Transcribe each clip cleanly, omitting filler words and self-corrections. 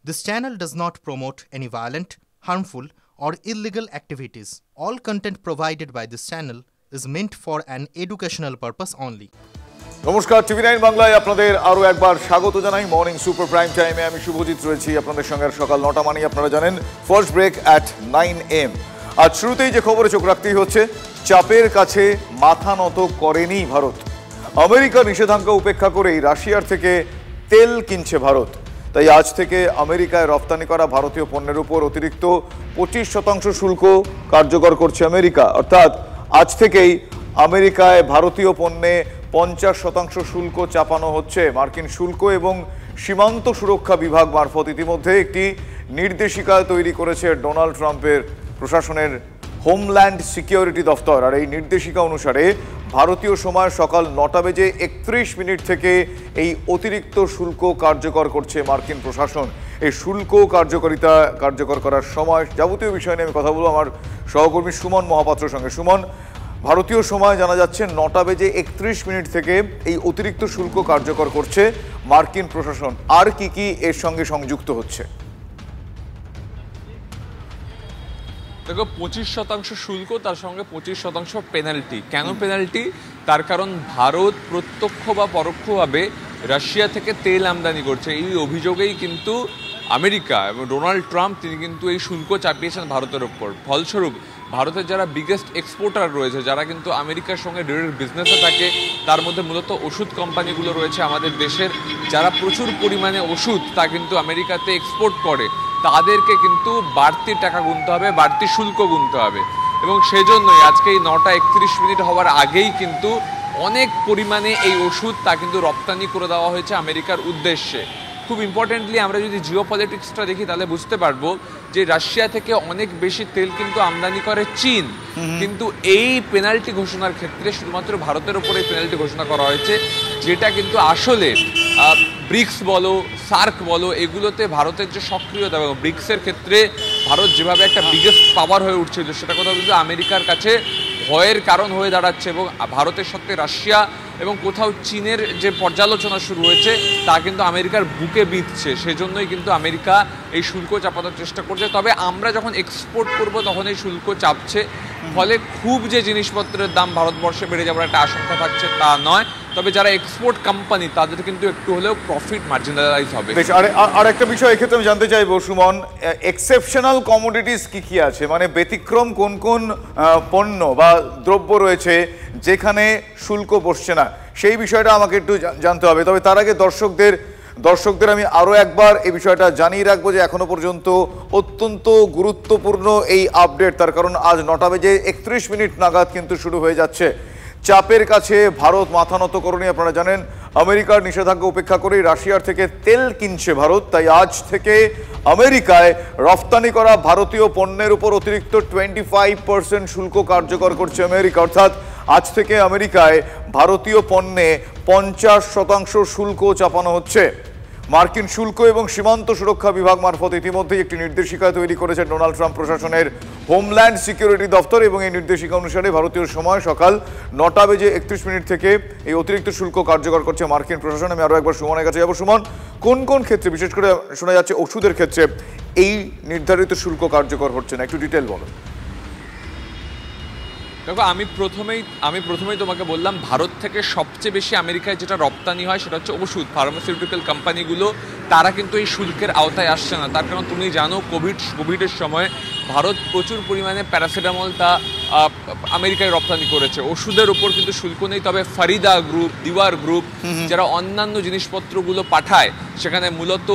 This channel does not promote any violent, harmful, or illegal activities. All content provided by this channel is meant for an educational purpose only. নমস্কার, টিভি9 বাংলায় আপনাদের আরও একবার স্বাগত জানাই। Morning super prime টাইমে আমি শুভজিৎ রয়েছি আপনাদের সঙ্গে। সকাল 9টা মানেই আপনারা জানেন ফার্স্ট ব্রেক অ্যাট 9 AM। আজ শুরুতেই যে খবরে চোখ রাখতেই হচ্ছে, চাপের কাছে মাথা নত করেনি ভারত। আমেরিকার নিষেধাজ্ঞা উপেক্ষা করেই রাশিয়ার থেকে তেল কিনছে ভারত। তাই আজ থেকে আমেরিকায় রপ্তানি করা ভারতীয় পণ্যের উপর অতিরিক্ত 25% শুল্ক কার্যকর করছে আমেরিকা। অর্থাৎ আজ থেকেই আমেরিকায় ভারতীয় পণ্যে 50% শুল্ক চাপানো হচ্ছে। মার্কিন শুল্ক এবং সীমান্ত সুরক্ষা বিভাগ মারফত ইতিমধ্যে একটি নির্দেশিকা তৈরি করেছে ডোনাল্ড ট্রাম্পের প্রশাসনের হোমল্যান্ড সিকিউরিটি দফতর। আর এই নির্দেশিকা অনুসারে ভারতীয় সময় সকাল 9:31 থেকে এই অতিরিক্ত শুল্ক কার্যকর করছে মার্কিন প্রশাসন। এই শুল্ক কার্যকর করার সময় যাবতীয় বিষয় নিয়ে আমি কথা বলবো আমার সহকর্মী সুমন মহাপাত্রের সঙ্গে। সুমন, ভারতীয় সময় জানা যাচ্ছে 9:31 থেকে এই অতিরিক্ত শুল্ক কার্যকর করছে মার্কিন প্রশাসন। আর কি এর সঙ্গে সংযুক্ত হচ্ছে? দেখো, 25% শুল্ক, তার সঙ্গে 25% পেনাল্টি। কেন পেনাল্টি? তার কারণ ভারত প্রত্যক্ষ বা পরোক্ষভাবে রাশিয়া থেকে তেল আমদানি করছে। এই অভিযোগেই কিন্তু আমেরিকা এবং ডোনাল্ড ট্রাম্প তিনি কিন্তু এই শুল্ক চাপিয়েছেন ভারতের ওপর। ফলস্বরূপ ভারতের যারা বিগেস্ট এক্সপোর্টার রয়েছে, যারা কিন্তু আমেরিকার সঙ্গে ডিরেক্ট বিজনেসে থাকে, তার মধ্যে মূলত ওষুধ কোম্পানিগুলো রয়েছে আমাদের দেশের, যারা প্রচুর পরিমাণে ওষুধ তা কিন্তু আমেরিকাতে এক্সপোর্ট করে, তাদেরকে কিন্তু বাড়তি টাকা গুনতে হবে, বাড়তি শুল্ক গুনতে হবে। এবং সেজন্যই আজকে এই 9:31 হওয়ার আগেই কিন্তু অনেক পরিমাণে এই ওষুধ তা কিন্তু রপ্তানি করে দেওয়া হয়েছে আমেরিকার উদ্দেশ্যে। খুব ইম্পর্টেন্টলি আমরা যদি জিও পলিটিক্সটা দেখি তাহলে বুঝতে পারবো যে রাশিয়া থেকে অনেক বেশি তেল কিন্তু আমদানি করে চীন। কিন্তু এই পেনাল্টি ঘোষণার ক্ষেত্রে শুধুমাত্র ভারতের উপরে পেনাল্টি ঘোষণা করা হয়েছে, যেটা কিন্তু আসলে ব্রিক্স বলো, সার্ক বলো, এগুলোতে ভারতের যে সক্রিয়তা, এবং ব্রিক্সের ক্ষেত্রে ভারত যেভাবে একটা বিগেস্ট পাওয়ার হয়ে উঠছিল, সেটা কোথাও কিন্তু আমেরিকার কাছে ভয়ের কারণ হয়ে দাঁড়াচ্ছে। এবং ভারতের সঙ্গে রাশিয়া এবং কোথাও চীনের যে পর্যালোচনা শুরু হয়েছে তা কিন্তু আমেরিকার বুকে বিঁধছে। সেজন্যই কিন্তু আমেরিকা এই শুল্ক চাপানোর চেষ্টা করছে। তবে আমরা যখন এক্সপোর্ট করব তখন এই শুল্ক চাপছে, ফলে খুব যে জিনিসপত্রের দাম ভারতবর্ষে বেড়ে যাওয়ার একটা আশঙ্কা থাকছে তা নয়। তবে যারা এক্সপোর্ট কোম্পানি তাদের কিন্তু একটু হলেও প্রফিট মার্জিনালাইজ হবে। আর একটা বিষয় এক্ষেত্রে আমি জানতে চাইবো সুমন, এক্সেপশনাল কমোডিটিস কি আছে, মানে ব্যতিক্রম কোন কোন পণ্য বা দ্রব্য রয়েছে যেখানে শুল্ক বসছে না, সেই বিষয়টা আমাকে একটু জানতে হবে। তবে তার আগে দর্শকদের আমি আরও একবার এই বিষয়টা জানিয়ে রাখবো যে এখনো পর্যন্ত অত্যন্ত গুরুত্বপূর্ণ এই আপডেট। তার কারণ আজ 9:31 নাগাদ কিন্তু শুরু হয়ে যাচ্ছে। চাপের কাছে ভারত মাথা নত করেনি। আপনারা জানেন আমেরিকার নিষেধাজ্ঞা উপেক্ষা করেই রাশিয়ার থেকে তেল কিনছে ভারত। তাই আজ থেকে আমেরিকায় রপ্তানি করা ভারতীয় পণ্যের উপর অতিরিক্ত 25% শুল্ক কার্যকর করছে আমেরিকা। অর্থাৎ আজ থেকে আমেরিকায় ভারতীয় পণ্যে 50% শুল্ক চাপানো হচ্ছে। মার্কিন শুল্ক এবং সীমান্ত সুরক্ষা বিভাগ মারফত ইতিমধ্যেই একটি নির্দেশিকা তৈরি করেছে ডোনাল্ড ট্রাম্প প্রশাসনের হোমল্যান্ড সিকিউরিটি দফতর। এবং এই নির্দেশিকা অনুসারে ভারতীয় সময় সকাল 9:31 থেকে এই অতিরিক্ত শুল্ক কার্যকর করছে মার্কিন প্রশাসন। আমি আরও একবার সুমনের কাছে যাবো। সুমন, কোন কোন ক্ষেত্রে, বিশেষ করে শোনা যাচ্ছে ওষুধের ক্ষেত্রে এই নির্ধারিত শুল্ক কার্যকর হচ্ছে না, একটু ডিটেল বলো। দেখো, আমি প্রথমেই তোমাকে বললাম, ভারত থেকে সবচেয়ে বেশি আমেরিকায় যেটা রপ্তানি হয় সেটা হচ্ছে ওষুধ। ফার্মাসিউটিক্যাল কোম্পানিগুলো তারা কিন্তু এই শুল্কের আওতায় আসছে না। তার কারণ তুমি জানো, কোভিডের সময় ভারত প্রচুর পরিমাণে প্যারাসিটামল তা আমেরিকায় রপ্তানি করেছে। ওষুধের উপর কিন্তু শুল্ক নেই। তবে ফারিদা গ্রুপ, দিওয়ার গ্রুপ যারা অন্যান্য জিনিসপত্রগুলো পাঠায়, সেখানে মূলত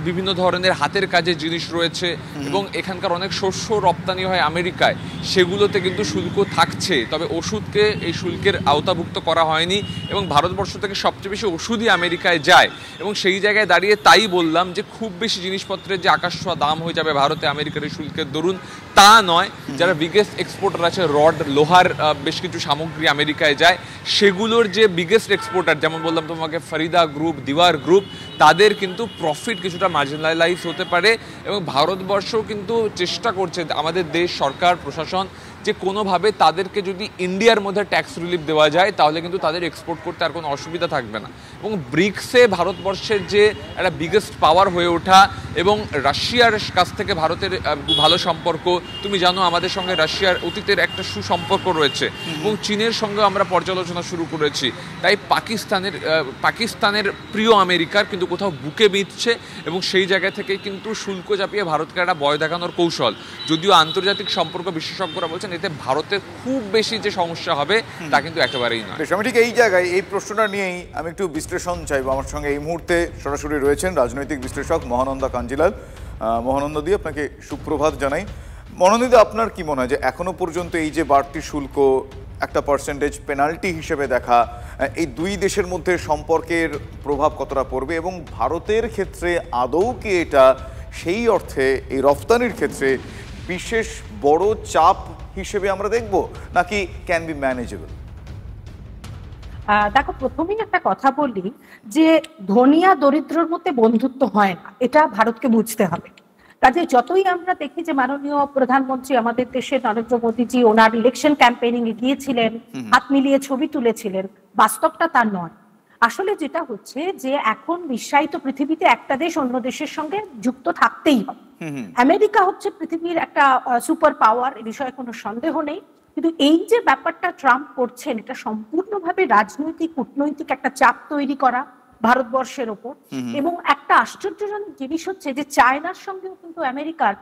বিভিন্ন ধরনের হাতের কাজের জিনিস রয়েছে এবং এখানকার অনেক শস্য রপ্তানি হয় আমেরিকায়, সেগুলোতে কিন্তু শুল্ক থাকছে। তবে ওষুধকে এই শুল্কের আওতাভুক্ত করা হয়নি। এবং ভারতবর্ষ থেকে সবচেয়ে বেশি ওষুধই আমেরিকায় যায়। এবং সেই জায়গায় দাঁড়িয়ে তাই বললাম যে খুব বেশি জিনিসপত্রের যে আকাশ ছোঁয়া দাম হয়ে যাবে ভারতে আমেরিকার এই শুল্কের দরুন, তা নয়। যারা বিগেস্ট এক্সপোর্টার আছে, রড, লোহার বেশ কিছু সামগ্রী আমেরিকায় যায়, সেগুলোর যে বিগেস্ট এক্সপোর্টার, যেমন বললাম তোমাকে ফারিদা গ্রুপ, দিওয়ার গ্রুপ, তাদের কিন্তু প্রফিট কিছুটা মার্জিনালাইজ হতে পারে। এবং ভারতবর্ষও কিন্তু চেষ্টা করছে, আমাদের দেশ সরকার প্রশাসন যে কোনোভাবে তাদেরকে যদি ইন্ডিয়ার মধ্যে ট্যাক্স রিলিফ দেওয়া যায় তাহলে কিন্তু তাদের এক্সপোর্ট করতে আর কোনো অসুবিধা থাকবে না। এবং ব্রিক্সে ভারতবর্ষের যে একটা বিগেস্ট পাওয়ার হয়ে ওঠা এবং রাশিয়ার কাছ থেকে ভারতের ভালো সম্পর্ক, তুমি জানো আমাদের সঙ্গে রাশিয়ার অতীতের একটা সুসম্পর্ক রয়েছে এবং চীনের সঙ্গে আমরা পর্যালোচনা শুরু করেছি। তাই পাকিস্তানের প্রিয় আমেরিকার কিন্তু কোথাও বুকে বিঁধছে এবং সেই জায়গা থেকে কিন্তু শুল্ক চাপিয়ে ভারতকে একটা ভয় দেখানোর কৌশল। যদিও আন্তর্জাতিক সম্পর্ক বিশেষজ্ঞরা বলছেন এতে ভারতের খুব বেশি যে সমস্যা হবে তা কিন্তু একেবারেই নয়। আমি ঠিক এই জায়গায় এই প্রশ্নটা নিয়েই আমি একটু বিশ্লেষণ চাইবো। আমার সঙ্গে এই মুহূর্তে সরাসরি রয়েছেন রাজনৈতিক বিশ্লেষক মহানন্দা কাঞ্জিলাল। মহানন্দা দি, আপনাকে সুপ্রভাত জানাই। মহানন্দা দি, আপনার কি মনে হয় যে এখনো পর্যন্ত এই যে বাড়তি শুল্ক একটা পার্সেন্টেজ পেনাল্টি হিসেবে দেখা, এই দুই দেশের মধ্যে সম্পর্কের প্রভাব কতটা পড়বে এবং ভারতের ক্ষেত্রে আদৌ কি এটা সেই অর্থে এই রফতানির ক্ষেত্রে বিশেষ বড় চাপ হিসেবে আমরা দেখব নাকি ক্যান বি ম্যানেজেবল? দেখো, প্রথমেই একটা কথা বলি যে ধনী আর দরিদ্রর মধ্যে বন্ধুত্ব হয় না, এটা ভারতকে বুঝতে হবে। কাজে যতই আমরা দেখি যে মাননীয় প্রধানমন্ত্রী আমাদের দেশে নরেন্দ্র মোদীজি ওনার ইলেকশন ক্যাম্পেইনিং এ গিয়েছিলেন, হাত মিলিয়ে ছবি তুলেছিলেন, বাস্তবটা তার নয়। আসলে যেটা হচ্ছে যে এখন বিশ্বায়িত পৃথিবীতে একটা দেশ অন্য দেশের সঙ্গে যুক্ত থাকতেই হবে। আমেরিকা হচ্ছে পৃথিবীর একটা সুপার পাওয়ার, এ বিষয়ে কোনো সন্দেহ নেই। কিন্তু এই যে ব্যাপারটা ট্রাম্প করছেন, এটা সম্পূর্ণভাবে রাজনৈতিক কূটনৈতিক একটা চাপ তৈরি করা ভারতবর্ষের ওপর। এবং একটা আশ্চর্যজনক জিনিস হচ্ছে যে চায়নার সঙ্গেও কিন্তু আমেরিকার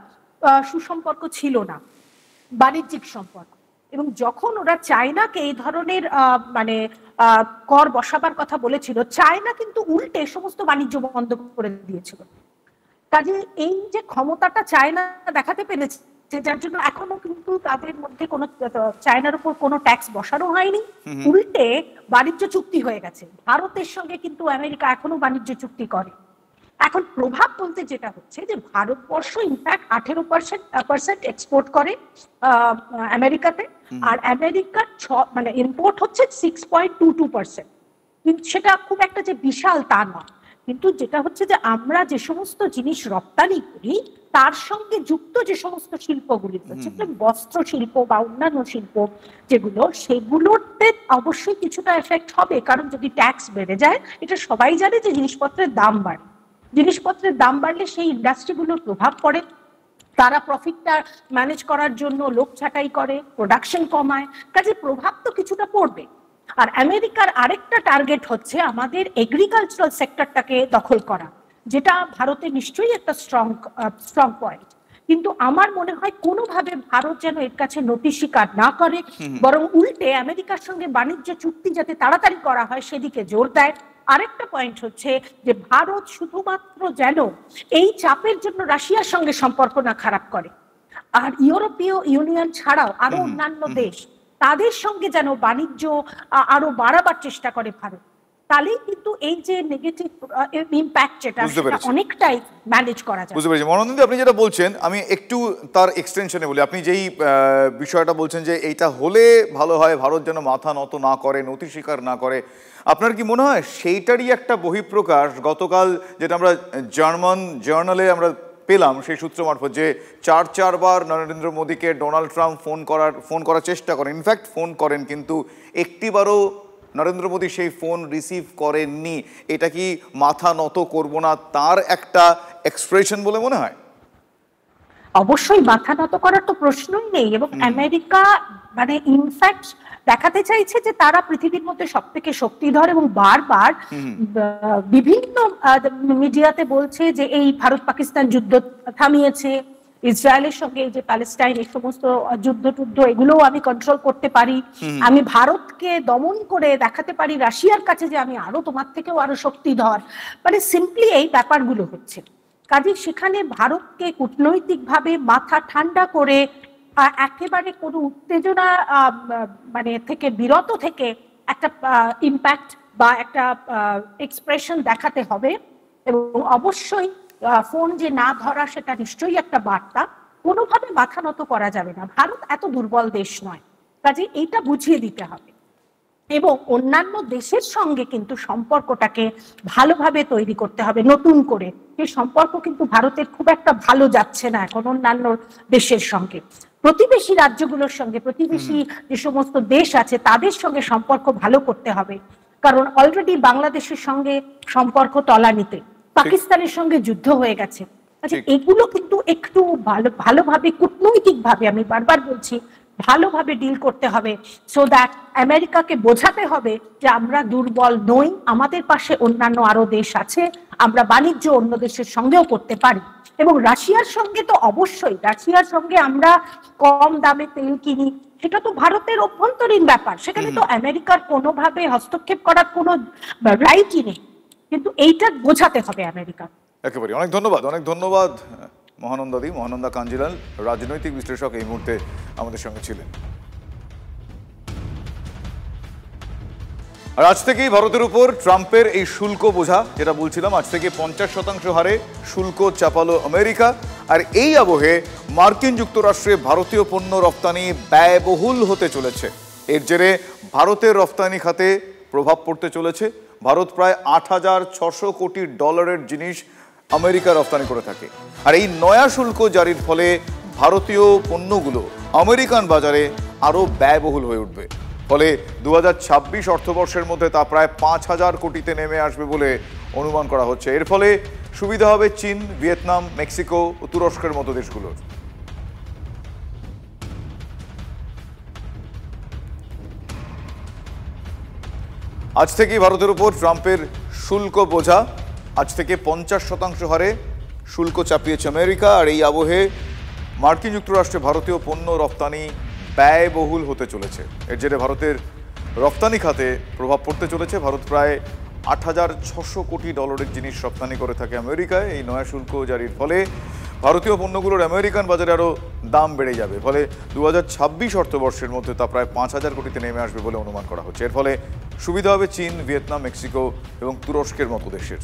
সুসম্পর্ক ছিল না, বাণিজ্যিক সম্পর্ক। এবং যখন ওরা চায়নাকে এই ধরনের কর বসাবার কথা বলেছিল, চায়না কিন্তু উল্টে সমস্ত বাণিজ্য বন্ধ করে দিয়েছিল। কাজে এই যে ক্ষমতাটা চায়না দেখাতে পেরেছে, যার জন্য এখনো কিন্তু তাদের মধ্যে কোনো চায়নার উপর কোনো ট্যাক্স বসানো হয়নি, উল্টে বাণিজ্য চুক্তি হয়ে গেছে। ভারতের সঙ্গে কিন্তু আমেরিকা এখনো বাণিজ্য চুক্তি করে। এখন প্রভাব বলতে যেটা হচ্ছে যে ভারতবর্ষ ইনফ্যাক্ট 18% এক্সপোর্ট করে আমেরিকাতে, আর আমেরিকার ইম্পোর্ট হচ্ছে 6.22%। কিন্তু সেটা খুব একটা যে বিশাল তা নয়। কিন্তু যেটা হচ্ছে যে আমরা যে সমস্ত জিনিস রপ্তানি করি তার সঙ্গে যুক্ত যে সমস্ত শিল্পগুলি রয়েছে, বস্ত্র শিল্প বা অন্যান্য শিল্প যেগুলো, সেগুলোতে অবশ্যই কিছুটা এফেক্ট হবে। কারণ যদি ট্যাক্স বেড়ে যায়, এটা সবাই জানে যে জিনিসপত্রের দাম বাড়ে। জিনিসপত্রের দাম বাড়লে সেই ইন্ডাস্ট্রিগুলোর প্রভাব পড়ে, তারা প্রফিটটা ম্যানেজ করার জন্য লোক ছাঁটাই করে, প্রোডাকশন কমায়, কাজে প্রভাব তো কিছুটা পড়বে। আর আমেরিকার আরেকটা টার্গেট হচ্ছে আমাদের এগ্রিকালচারাল সেক্টরটাকে দখল করা, যেটা ভারতে নিশ্চয়ই একটা স্ট্রং পয়েন্ট। কিন্তু আমার মনে হয় কোনোভাবে ভারত যেন এর কাছে নতি স্বীকার না করে, বরং উল্টে আমেরিকার সঙ্গে বাণিজ্য চুক্তি যাতে তাড়াতাড়ি করা হয় সেদিকে জোর দেয়। আরেকটা পয়েন্ট হচ্ছে যে ভারত শুধুমাত্র যেন এই চাপের জন্য রাশিয়ার সঙ্গে সম্পর্ক না খারাপ করে, আর ইউরোপীয় ইউনিয়ন ছাড়াও আরো অন্যান্য দেশ, তাদের সঙ্গে যেন বাণিজ্য আরো বাড়াবার চেষ্টা করে ভারত। তাহলেই কিন্তু এই যে নেগেটিভ ইম্প্যাক্ট যেটা অনেকটাই ম্যানেজ করা যায়। বুঝতে পেরেছি। মনোনন্দ, আপনি যেটা বলছেন আমি একটু তার এক্সটেনশনে বলি। আপনি যেই বিষয়টা বলছেন যে এইটা হলে ভালো হয়, ভারত যেন মাথা নত না করে, নতি স্বীকার না করে, আপনার কি মনে হয় সেইটারই একটা বহিঃপ্রকাশ গতকাল যেটা আমরা জার্মান জার্নালে আমরা পেলাম সেই সূত্র মারফত, যে চারবার নরেন্দ্র মোদীকে ডোনাল্ড ট্রাম্প ফোন করার চেষ্টা করেন, ইনফ্যাক্ট ফোন করেন, কিন্তু একটিবারও নরেন্দ্র মোদী সেই ফোন রিসিভ করেননি। এটা কি মাথা নত করব না তার একটা এক্সপ্রেশন বলে মনে হয়? অবশ্যই মাথা নত করার তো প্রশ্নই নেই। এবং আমেরিকা ইনফ্যাক্ট দেখাতে চাইছে যে তারা পৃথিবীর মধ্যে সব থেকে শক্তিধর, এবং বারবার বিভিন্ন মিডিয়াতে বলছে যে এই ভারত পাকিস্তান যুদ্ধ থামিয়েছে, ইসরায়েলের সঙ্গে এই যে প্যালেস্টাইন এই সমস্ত যুদ্ধ এগুলোও আমি কন্ট্রোল করতে পারি, আমি ভারতকে দমন করে দেখাতে পারি রাশিয়ার কাছে যে আমি আরো তোমার থেকেও আরো শক্তিধর। সিম্পলি এই ব্যাপারগুলো হচ্ছে। কাজে সেখানে ভারতকে কূটনৈতিকভাবে মাথা ঠান্ডা করে একেবারে কোনো উত্তেজনা থেকে বিরত থেকে একটা ইম্প্যাক্ট বা একটা এক্সপ্রেশন দেখাতে হবে। এবং অবশ্যই ফোন যে না ধরা সেটা নিশ্চয়ই একটা বার্তা। কোনোভাবে মাথা নত করা যাবে না, ভারত এত দুর্বল দেশ নয়। কাজে এইটা বুঝিয়ে দিতে হবে এবং অন্যান্য দেশের সঙ্গে কিন্তু সম্পর্কটাকে ভালোভাবে তৈরি করতে হবে নতুন করে। সেই সম্পর্ক কিন্তু ভারতের খুব একটা ভালো যাচ্ছে না এখন অন্যান্য দেশের সঙ্গে। প্রতিবেশী রাজ্যগুলোর সঙ্গে, প্রতিবেশী যে সমস্ত দেশ আছে তাদের সঙ্গে সম্পর্ক ভালো করতে হবে, কারণ অলরেডি বাংলাদেশের সঙ্গে সম্পর্ক তলানিতে, পাকিস্তানের সঙ্গে যুদ্ধ হয়ে গেছে। আচ্ছা, এগুলো কিন্তু একটু ভালোভাবে কূটনৈতিকভাবে, আমি বারবার বলছি, ভালোভাবে ডিল করতে হবে, সো দ্যাট আমেরিকাকে বোঝাতে হবে যে আমরা দুর্বল নই, আমাদের পাশে অন্যান্য আরো দেশ আছে, আমরা বাণিজ্য অন্য দেশের সঙ্গেও করতে পারি। এবং রাশিয়ার সঙ্গে তো অবশ্যই, রাশিয়ার সঙ্গে আমরা কম দামে তেল কিনি, সেটা তো ভারতের অভ্যন্তরীণ ব্যাপার, সেখানে তো আমেরিকার কোনোভাবে হস্তক্ষেপ করার কোনো রাইটই নেই, কিন্তু এইটা বোঝাতে হবে আমেরিকা। একেবারে অনেক ধন্যবাদ মহানন্দাদি, মহানন্দা কাঞ্জিলাল, রাজনৈতিক বিশ্লেষক, এই মুহূর্তে আমাদের সঙ্গে ছিলেন। আর আজ থেকেই ভারতের উপর ট্রাম্পের এই শুল্ক বোঝা, যেটা বলছিলাম, আজ থেকে 50% হারে শুল্ক চাপালো আমেরিকা। আর এই আবহে মার্কিন যুক্তরাষ্ট্রে ভারতীয় পণ্য রপ্তানি ব্যয়বহুল হতে চলেছে। এর জেরে ভারতের রপ্তানি খাতে প্রভাব পড়তে চলেছে। ভারত প্রায় 8,600 কোটি ডলারের জিনিস আমেরিকা রপ্তানি করে থাকে। আর এই নয়া শুল্ক জারির ফলে ভারতীয় পণ্যগুলো আমেরিকান বাজারে আরও ব্যয়বহুল হয়ে উঠবে। ফলে 2026 অর্থবর্ষের মধ্যে তা প্রায় 5,000 কোটিতে নেমে আসবে বলে অনুমান করা হচ্ছে। এর ফলে সুবিধা হবে চীন, ভিয়েতনাম, মেক্সিকো ও তুরস্কের মতো দেশগুলোর। আজ থেকেই ভারতের উপর ট্রাম্পের শুল্ক বোঝা, আজ থেকে 50% হারে শুল্ক চাপিয়েছে আমেরিকা। আর এই আবহে মার্কিন যুক্তরাষ্ট্রে ভারতীয় পণ্য রপ্তানি ব্যয়বহুল হতে চলেছে। এর জেরে ভারতের রপ্তানি খাতে প্রভাব পড়তে চলেছে। ভারত প্রায় 8,600 কোটি ডলারের জিনিস রপ্তানি করে থাকে আমেরিকায়। এই নয়া শুল্ক জারির ফলে ভারতীয় পণ্যগুলোর আমেরিকান বাজারে আরও দাম বেড়ে যাবে। ফলে 2026 অর্থবর্ষের মধ্যে তা প্রায় 5,000 কোটিতে নেমে আসবে বলে অনুমান করা হচ্ছে। এর ফলে সুবিধা হবে চীন, ভিয়েতনাম, মেক্সিকো এবং তুরস্কের মতো দেশের।